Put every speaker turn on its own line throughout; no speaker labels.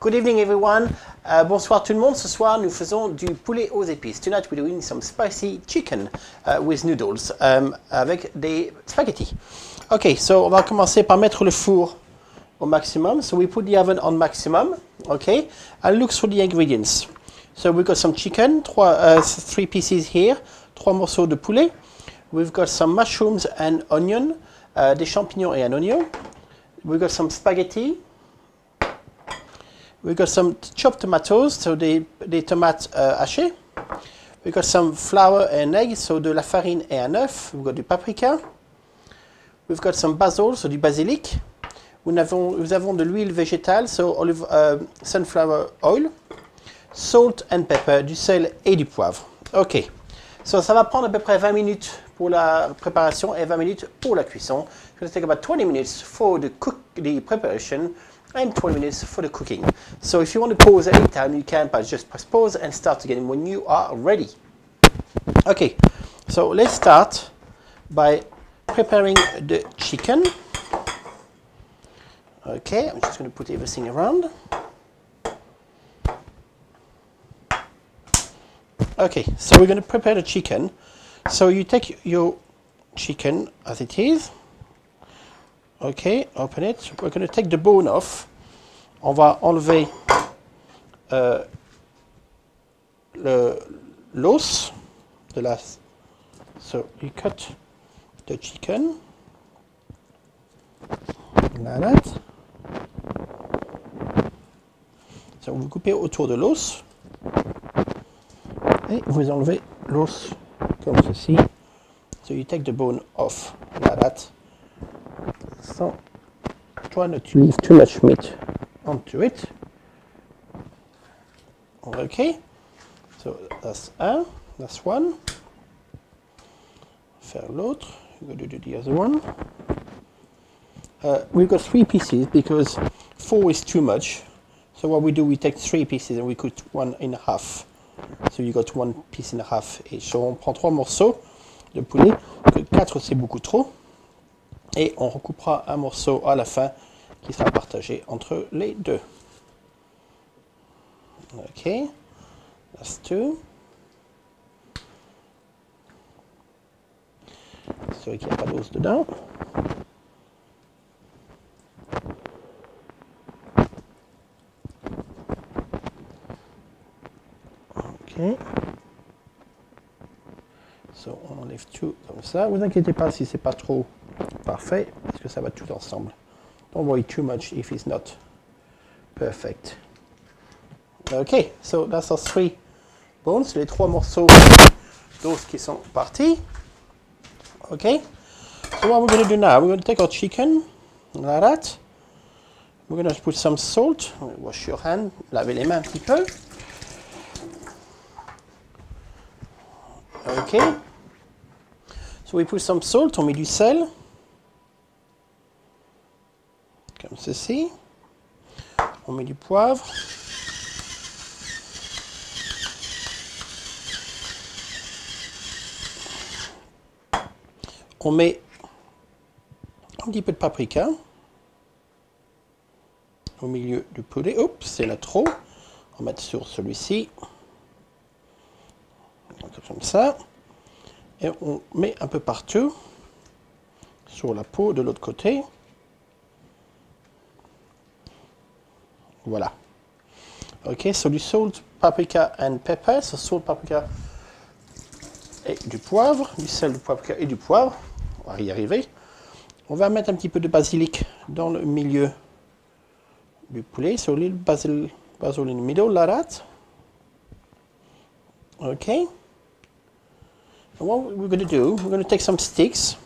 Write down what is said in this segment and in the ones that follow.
Good evening everyone. Bonsoir tout le monde. Ce soir, nous faisons du poulet aux épices. Tonight we're doing some spicy chicken with noodles avec des spaghetti. Okay, so on va commencer par mettre le four au maximum. So we put the oven on maximum. Okay, and look through the ingredients. So we've got some chicken, three pieces here, 3 morceaux de poulet. We've got some mushrooms and onion, des champignons et un oignon. We've got some spaghetti. We've got some chopped tomatoes, so des tomates hachées. We've got some flour and eggs, so de la farine et un œuf. We've got du paprika. We've got some basil, so du basilic. Nous avons de l'huile végétale, so sunflower oil. Salt and pepper, du sel et du poivre. Ok, so ça va prendre à peu près 20 minutes pour la préparation et 20 minutes pour la cuisson. It's going to take about 20 minutes for the preparation and 20 minutes for the cooking. So if you want to pause at any time, you can, but just press pause and start again when you are ready. Okay, so let's start by preparing the chicken. Okay, I'm just going to put everything around. Okay, so we're going to prepare the chicken. So you take your chicken as it is. Okay, open it. We're going to take the bone off. On va enlever l'os de la. So you cut the chicken like that. So vous coupez autour de l'os et vous enlevez l'os comme ceci. So you take the bone off like that. So try not to leave too much meat onto it. Okay, so that's one. Faire l'autre. We're going to do the other one. We've got 3 pieces because 4 is too much. So what we do, we take 3 pieces and we cut 1 in half. So you got 1 piece and a half each. So on prend 3 morceaux de poulet. 4 c'est beaucoup trop. Et on recoupera un morceau à la fin qui sera partagé entre les deux. Ok, that's 2. C'est vrai qu'il n'y a pas d'os dedans. Ok. So, on enlève tout comme ça. Vous inquiétez pas si c'est pas trop parfait, parce que ça va tout ensemble. Don't worry too much if it's not perfect. Okay, so that's our 3 bones, les 3 morceaux d'os qui sont partis. Okay, so what we're going to do now, we're going to take our chicken, like that. We're going to put some salt. Wash your hand, lavez les mains un petit peu. Okay, so we put some salt, on met du sel. Comme ceci. On met du poivre. On met un petit peu de paprika au milieu du poulet. Oups, c'est là trop. On va mettre sur celui-ci. Comme ça. Et on met un peu partout sur la peau de l'autre côté. Voilà. Ok, so du salt, paprika and pepper. So salt, paprika et du poivre. Du sel, du paprika et du poivre. On va y arriver. On va mettre un petit peu de basilic dans le milieu du poulet. So a little basil in the middle, like that. Okay. And what we're going to do, we're going to take some sticks.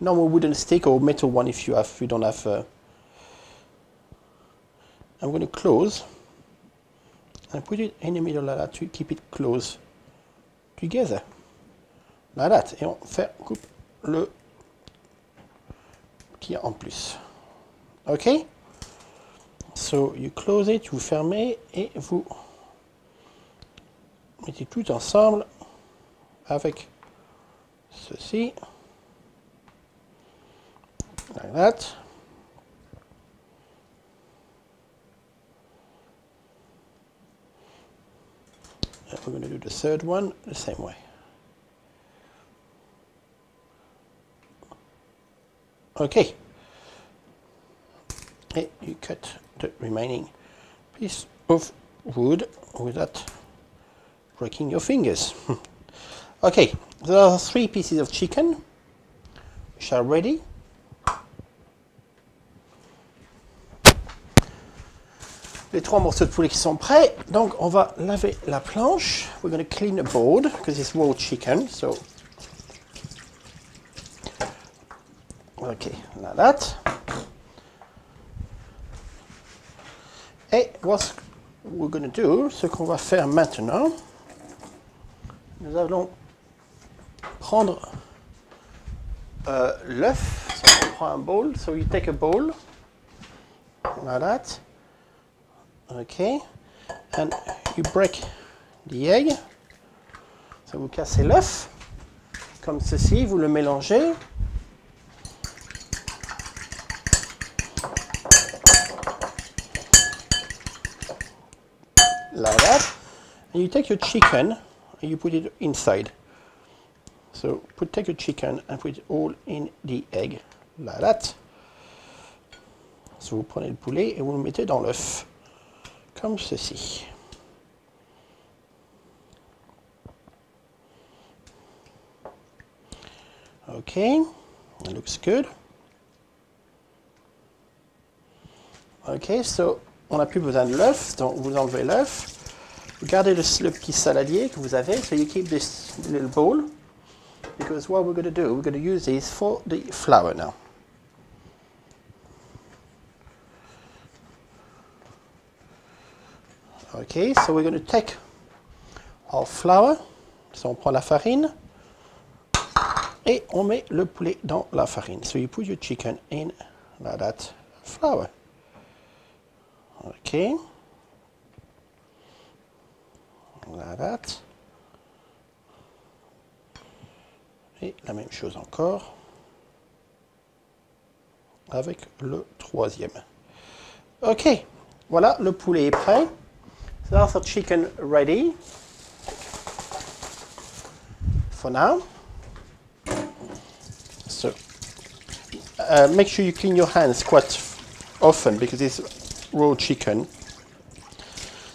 Normal wooden stick or metal one if you don't have. I'm going to close and put it in the middle like that to keep it close together. Like that. Et on coupe le qui est en plus. Ok? So you close it, vous fermez et vous mettez tout ensemble avec ceci. Like that. And we're going to do the third one the same way. Okay. And you cut the remaining piece of wood without breaking your fingers. Okay, there are 3 pieces of chicken which are ready. Les 3 morceaux de poulet qui sont prêts. Donc on va laver la planche. We're going to clean the board because it's raw chicken. So okay, like that. Et what we're going to do, ce qu'on va faire maintenant, nous allons prendre l'œuf. So on prend un bowl. So you take a bowl like that. Okay, and you break the egg. So vous cassez l'œuf comme ceci. Vous le mélangez. Like that. And you take your chicken and you put it inside. So take your chicken and put it all in the egg, like that. So vous prenez le poulet et vous le mettez dans l'œuf, comme ceci. Okay, it looks good. Okay, so on n'a plus besoin de l'œuf, donc vous enlevez l'œuf. Vous gardez le petit saladier que vous avez, so you keep this little bowl. Because what we're going to do, we're going to use these for the flour now. Okay, so we're going to take our flour. So on prend la farine et on met le poulet dans la farine. So you put your chicken in like that flour. Okay, like that. Et la même chose encore avec le troisième. Ok, voilà, le poulet est prêt. So that's the chicken ready for now. So make sure you clean your hands quite often because it's raw chicken.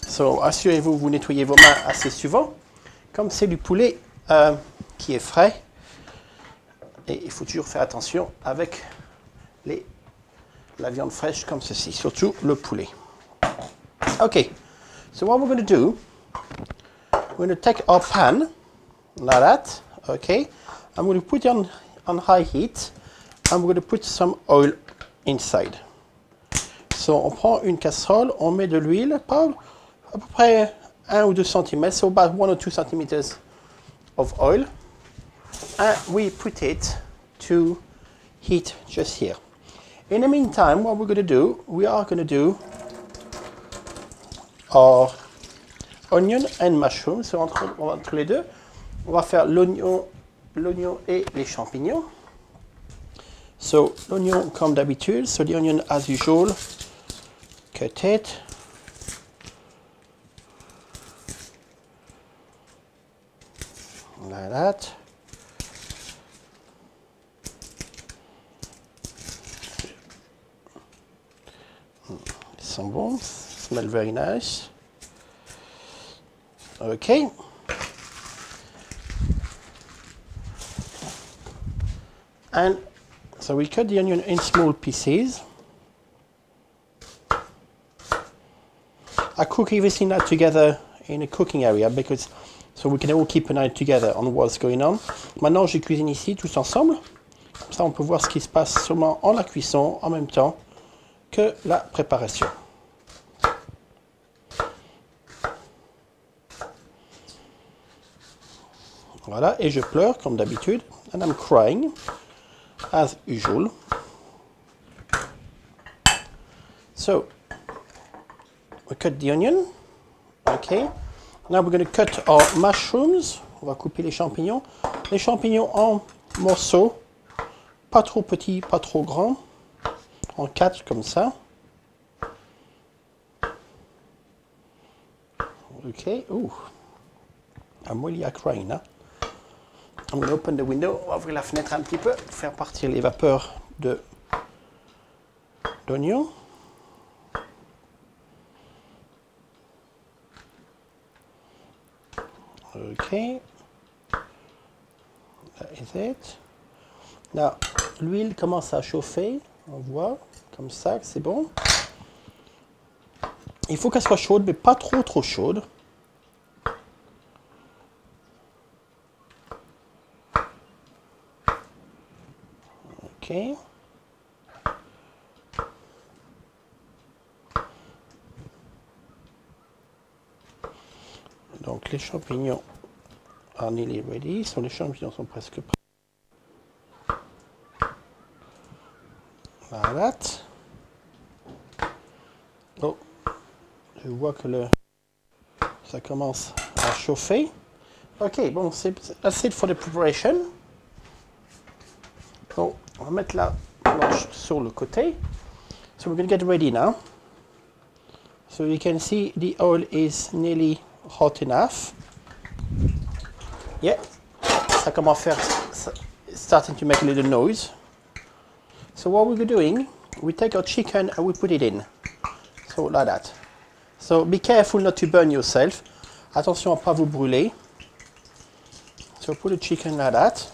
So assurez-vous vous nettoyez vos mains assez souvent. Comme c'est du poulet qui est frais, et il faut toujours faire attention avec la viande fraîche comme ceci, surtout le poulet. Okay, so what we're going to do, we're going to take our pan like that. Okay, I'm going to put it on high heat and we're going to put some oil inside. So on prend une casserole, on met de l'huile, à peu près 1 ou 2 cm, so about 1 or 2 centimeters of oil. And we put it to heat just here. In the meantime, what we're going to do, we are going to do our onion and mushroom. So entre les deux, on va faire l'oignon et les champignons. So l'oignon comme d'habitude, so the onion as usual, cut it. Like that. Ils sont bons, smell very nice. Okay. And so we cut the onion in small pieces. I cook everything that together in a cooking area because so we can all keep an eye together on what's going on. Maintenant, je cuisine ici tous ensemble. Comme ça, on peut voir ce qui se passe seulement en la cuisson en même temps que la préparation. Voilà, et je pleure comme d'habitude. And I'm crying, as usual. So, we cut the onion. Okay. Now we're going to cut our mushrooms. On va couper les champignons. Les champignons en morceaux. Pas trop petits, pas trop grands. En 4 comme ça. Ok. Ouh. Ammoniac rain. Hein? I'm going to open the window. On va ouvrir la fenêtre un petit peu pour faire partir les vapeurs d'oignon. Ok. That is it. Là, l'huile commence à chauffer. On voit comme ça que c'est bon. Il faut qu'elle soit chaude, mais pas trop chaude. Ok. Donc les champignons are nearly ready. Les champignons sont presque prêts. Voilà. Oh, je vois que ça commence à chauffer. Ok, bon, that's it for the preparation. Bon, on va mettre la planche sur le côté. So we're going to get ready now. So you can see the oil is nearly hot enough. Yeah, ça commence à faire, starting to make a little noise. So what we're doing, we take our chicken and we put it in. So like that. So be careful not to burn yourself. Attention à pas vous brûler. So put the chicken like that.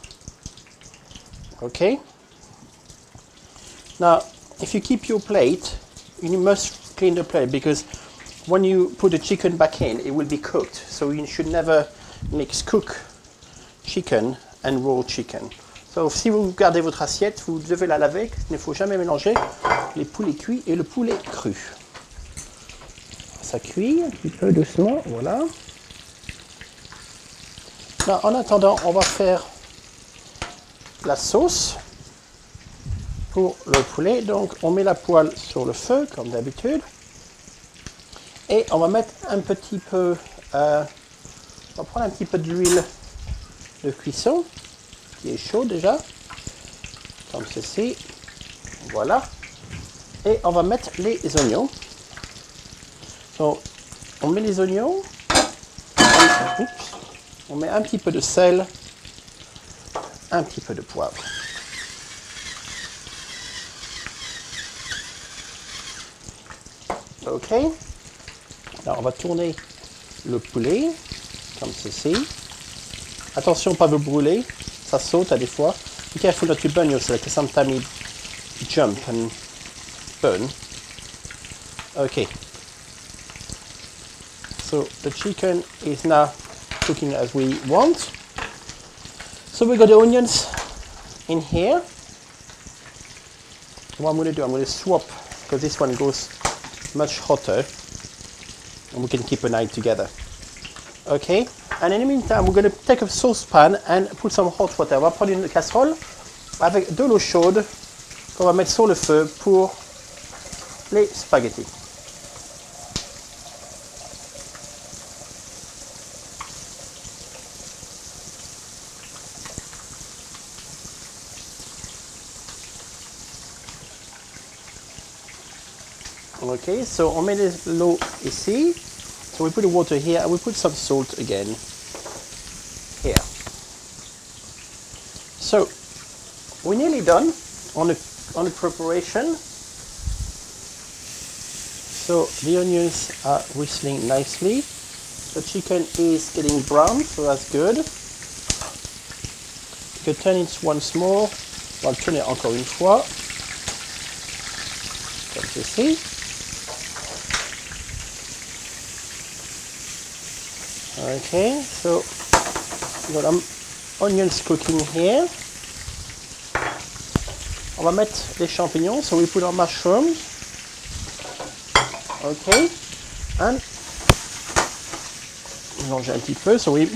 Okay. Now, if you keep your plate, you must clean the plate because when you put the chicken back in, it will be cooked. So you should never mix cooked chicken and raw chicken. So si vous gardez votre assiette, vous devez la laver. Il ne faut jamais mélanger les poulets cuits et le poulet cru. Ça cuit un petit peu doucement, voilà. Là, en attendant, on va faire la sauce pour le poulet. Donc, on met la poêle sur le feu, comme d'habitude. Et on va mettre un petit peu, on va prendre un petit peu d'huile de cuisson, qui est chaud déjà, comme ceci. Voilà. Et on va mettre les oignons. Donc, on met les oignons. On met un petit peu de sel, un petit peu de poivre. Ok. Alors on va tourner le poulet comme ceci. Attention, pas vous brûler, ça saute à des fois. Be careful not to burn yourself, because sometimes it jump and burn. Okay. So the chicken is now cooking as we want. So we got the onions in here. What I'm going to do, I'm going to swap, because this one goes much hotter, and we can keep an eye together. Okay, and in the meantime, we're going to take a saucepan and put some hot water. On va prendre une casserole avec de l'eau chaude qu'on va mettre sur le feu pour les spaghettis. Okay, so on met l'eau ici. So we put the water here and we put some salt again here. So we're nearly done on the preparation. So the onions are whistling nicely. The chicken is getting brown, so that's good. You can turn it once more. On va le tourner encore une fois. Comme ceci. Okay, so we got onions cooking here. On va mettre les champignons, so we put our mushrooms. Okay, and mélanger un petit peu, so we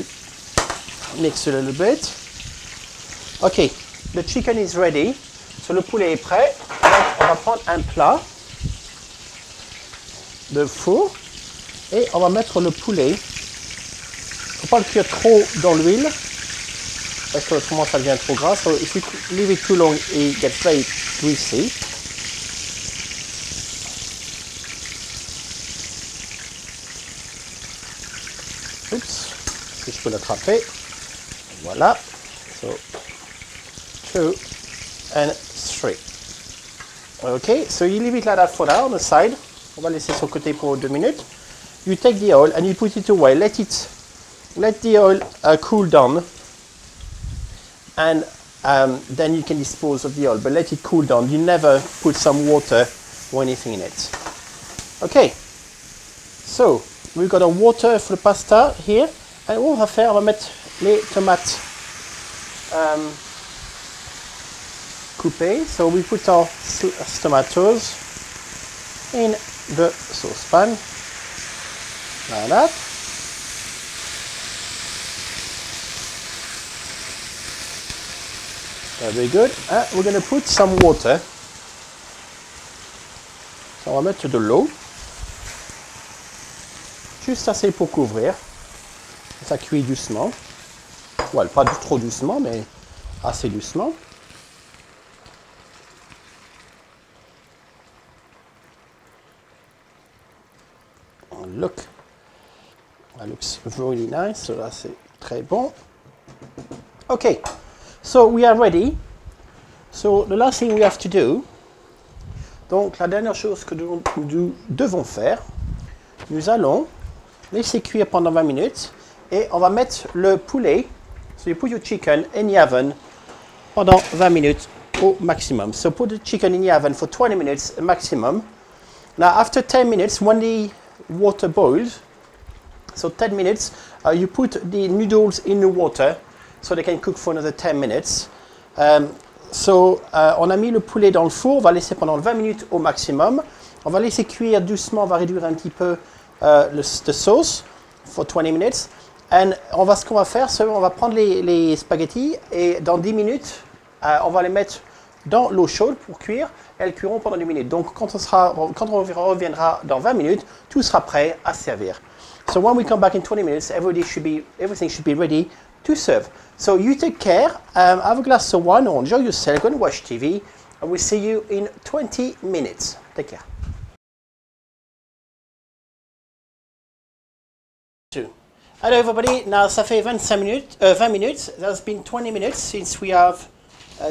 mix a little bit. Okay, the chicken is ready, so le poulet est prêt. Alors, on va prendre un plat de four et on va mettre le poulet. Il ne faut pas le cuire trop dans l'huile parce que autrement ça devient trop gras. So if you leave it too long, it gets very greasy. Oups, si je peux l'attraper. Voilà. So, 2 and 3. Okay, so you leave it like that for now on the side. On va laisser sur le côté pour 2 minutes. You take the oil and you put it away. Let the oil cool down, and then you can dispose of the oil. But let it cool down. You never put some water or anything in it. Okay. So we've got a water for the pasta here, and what on va faire, on va mettre les tomates coupées. So we put our tomatoes in the saucepan. Like that. Very good. We're going to put some water. So on va mettre de l'eau. Juste assez pour couvrir. Ça cuit doucement. Well, pas trop doucement, mais assez doucement. Look. That looks really nice. So là, c'est très bon. Okay. So we are ready. So the last thing we have to do. Donc la dernière chose que nous devons faire, nous allons laisser cuire pendant 20 minutes et on va mettre le poulet. So you put your chicken in the oven pendant 20 minutes au maximum. So put the chicken in the oven for 20 minutes maximum. Now after 10 minutes, when the water boils, so 10 minutes, you put the noodles in the water so they can cook for another 10 minutes. On a mis le poulet dans le four, on va laisser pendant 20 minutes au maximum. On va laisser cuire doucement, on va réduire un petit peu the sauce for 20 minutes. And ce qu'on va faire, c'est on va prendre les spaghettis et dans 10 minutes, on va les mettre dans l'eau chaude pour cuire. Elles cuiront pendant 10 minutes. Donc quand on reviendra dans 20 minutes, tout sera prêt à servir. So when we come back in 20 minutes, everything should be ready to serve. So you take care, have a glass of wine or enjoy yourself, go and watch TV, and we'll see you in 20 minutes. Take care. Hello everybody, now ça fait 20 minutes, that's been 20 minutes since we have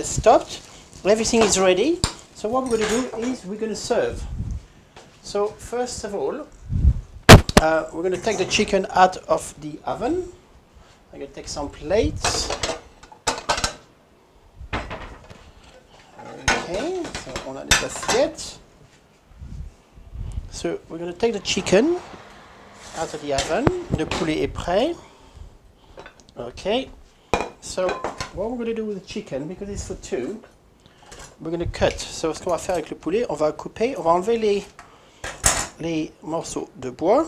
stopped. Everything is ready. So what we're going to do is we're going to serve. So first of all, we're going to take the chicken out of the oven. I'm going to take some plates. Okay, so on a des assiettes. So we're going to take the chicken out of the oven. Le poulet est prêt. Okay, so what we're going to do with the chicken, because it's for two, we're going to cut. So ce qu'on va faire avec le poulet, on va couper, on va enlever les morceaux de bois,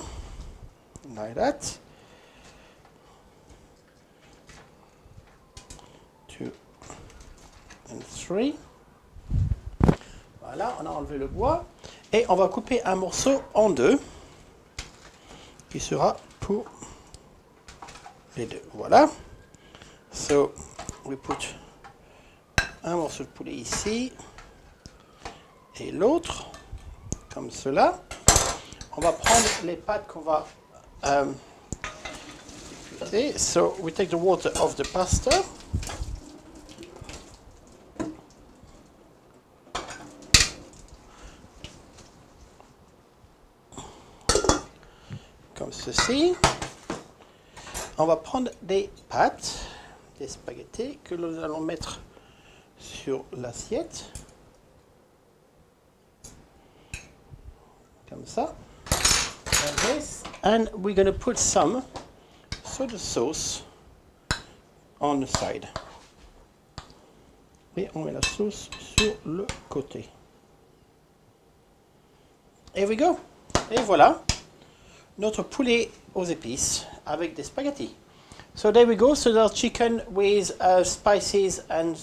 like that. 2 and 3. Voilà, on a enlevé le bois et on va couper un morceau en deux qui sera pour les deux. Voilà. So we put un morceau de poulet ici et l'autre comme cela. On va prendre les pâtes qu'on va so we take the water of the pasta. Comme ceci. On va prendre des pâtes, des spaghettis que nous allons mettre sur l'assiette. Comme ça. Like this. And we're going to put some soda sauce on the side. Et on met la sauce sur le côté. Here we go. Et voilà. Notre poulet aux épices avec des spaghettis. So there we go. So that's chicken with spices and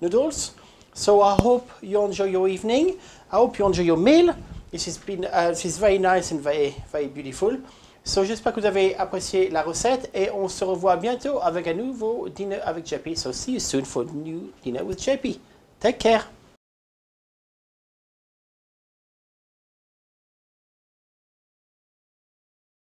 noodles. So I hope you enjoy your evening. I hope you enjoy your meal. This is very nice and very, very beautiful. So j'espère que vous avez apprécié la recette et on se revoit bientôt avec un nouveau dîner avec JP. So see you soon for a new dinner with JP. Take care.